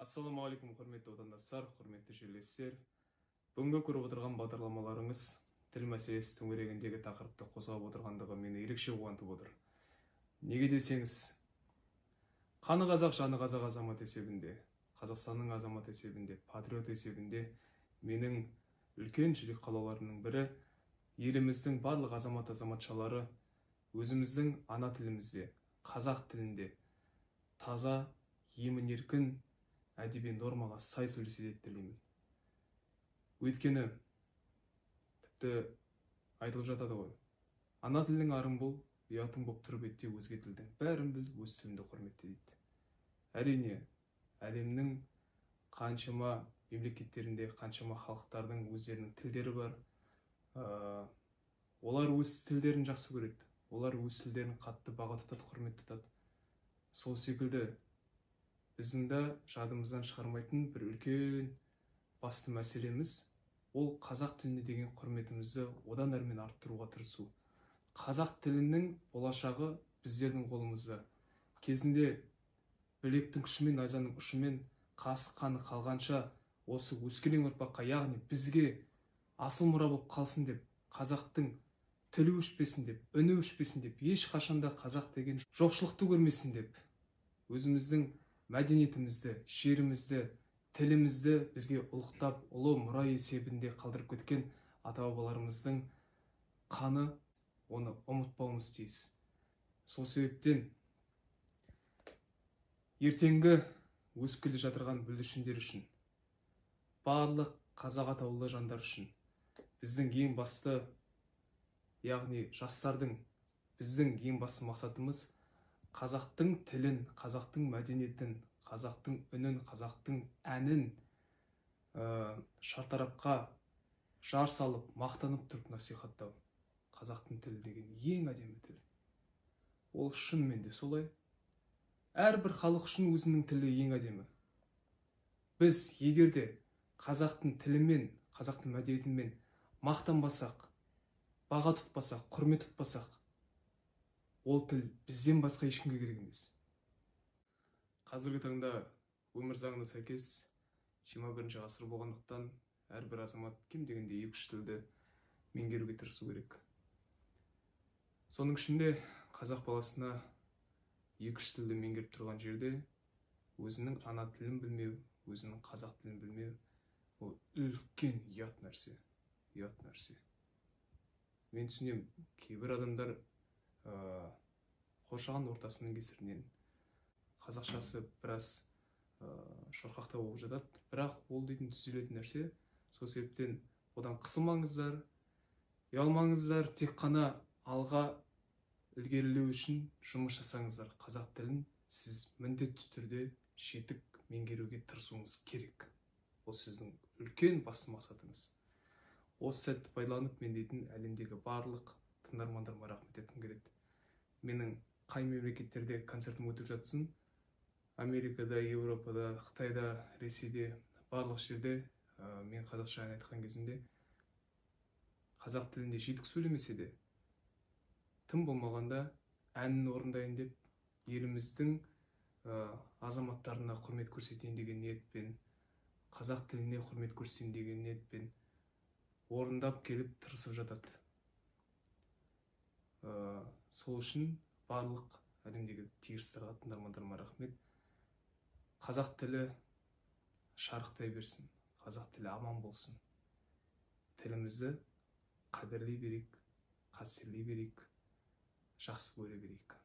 Ассалаумағалейкум, құрметті отандастар, құрметті жерлестер. Бүгінгі көріп отырған бағдарламаларыңыз тіл мәселесі төңірегіндегі тақырыпты қозғап отырғандығы мені ерекше қуантып отыр. Неге десеңіз, қаны қазақ, жаны қазақ азамат есебінде, Қазақстанның азамат есебінде, патриот есебінде менің үлкен жүрек қалауларымның бірі, еліміздің барлық азамат-азаматшалары өзіміздің ана тілімізде, қазақ тілінде таза, емін-еркін әдеби нормаға сай сөйлесе деп тілеймін. Өйткені тіпті айтылып жатады ғой, ана тілдің арын бол, ұятың боп тұрып етте өзге тілдің бәрін біл, өз тіліңді құрметте дейді. Әрине, әлемнің қаншама мемлекеттерінде қаншама халықтардың өздерінің тілдері бар. Олар өз тілдерін жақсы көреді. Олар өз тілдерін қатты баға тұтады, құрмет тұтады. Сол секілді біздің де жадымыздан шығармайтын бір үлкен басты мәселеміз ол қазақ тіліне деген құрметімізді одан әрмен арттыруға тырысу. Қазақ тілінің болашағы біздердің қолымызда. Кезінде білектің күшімен, найзаның ұшымен қасық қаны қалғанша осы өскелең ұрпаққа, яғни бізге асыл мұра болып қалсын деп, қазақтың тілі өшпесін деп, үні өшпесін деп, ешқашанда қазақ деген жоқшылықты көрмесін деп, өзіміздің мәдениетімізді, жерімізді, тілімізді бізге ұлықтап, ұлы мұра есебінде қалдырып кеткен ата-бабаларымыздың қаны, оны ұмытпауымыз тиіс. Сол себептен ертеңгі өсіп келе жатырған бүлдіршіндер үшін, барлық қазақ атаулы жандар үшін біздің ең басты, яғни жастардың біздің ең басты мақсатымыз қазақтың тілін, қазақтың мәдениетін, қазақтың үнін, қазақтың әнін шартарапқа жар салып, мақтанып тұрып насихаттау. Қазақтың тілі деген ең әдемі тіл. Ол шынымен де солай. Әрбір халық үшін өзінің тілі ең әдемі. Біз егерде қазақтың тілімен, қазақтың мәдениетімен мақтанбасақ, баға тұтпасақ, құрмет тұтпасақ, ол тіл бізден басқа ешкімге керек емес. Қазіргі таңда өмір заңына сәйкес 21 ғасыр болғандықтан әрбір азамат кем дегенде 2-3 тілді меңгеруге тырысу керек. Соның ішінде қазақ баласына 2-3 тілді меңгеріп тұрған жерде өзінің ана тілін білмеу, өзінің қазақ тілін білмеу, ол үлкен ұят нәрсе. Мен түсінемін, кейбір адамдар қоршаған ортасының кесірінен қазақшасы біраз шорқақтау болып жатады, бірақ ол дейтін түзелетін нәрсе. Сол себептен одан қысылмаңыздар, ұялмаңыздар, тек қана алға ілгерілеу үшін жұмыс жасаңыздар. Қазақ тілін сіз міндетті түрде жетік меңгеруге тырысуыңыз керек. Ол сіздің үлкен басты мақсатыңыз. Осы сәтті пайдаланып, мен дейтін әлемдегі барлық тыңдармандарыма рахмет еткім келеді. Менің қай мемлекеттерде концертім өтіп жатсын, Америкада, Еуропада, Қытайда, Ресейде, барлық жерде мен қазақша ән айтқан кезінде қазақ тілінде жетік сөйлемесе де, тым болмағанда әнін орындайын деп, еліміздің азаматтарына құрмет көрсетейін деген ниетпен, қазақ тіліне құрмет көрсетейін деген ниетпен орындап келіп тырысып жатады. Сол үшін барлық әлемдегі тигірстарға, тыңдармандарыма рахмет. Қазақ тілі шарықтай берсін, қазақ тілі аман болсын. Тілімізді қадірлей берейік, қастерлей берейік, жақсы көре берейік.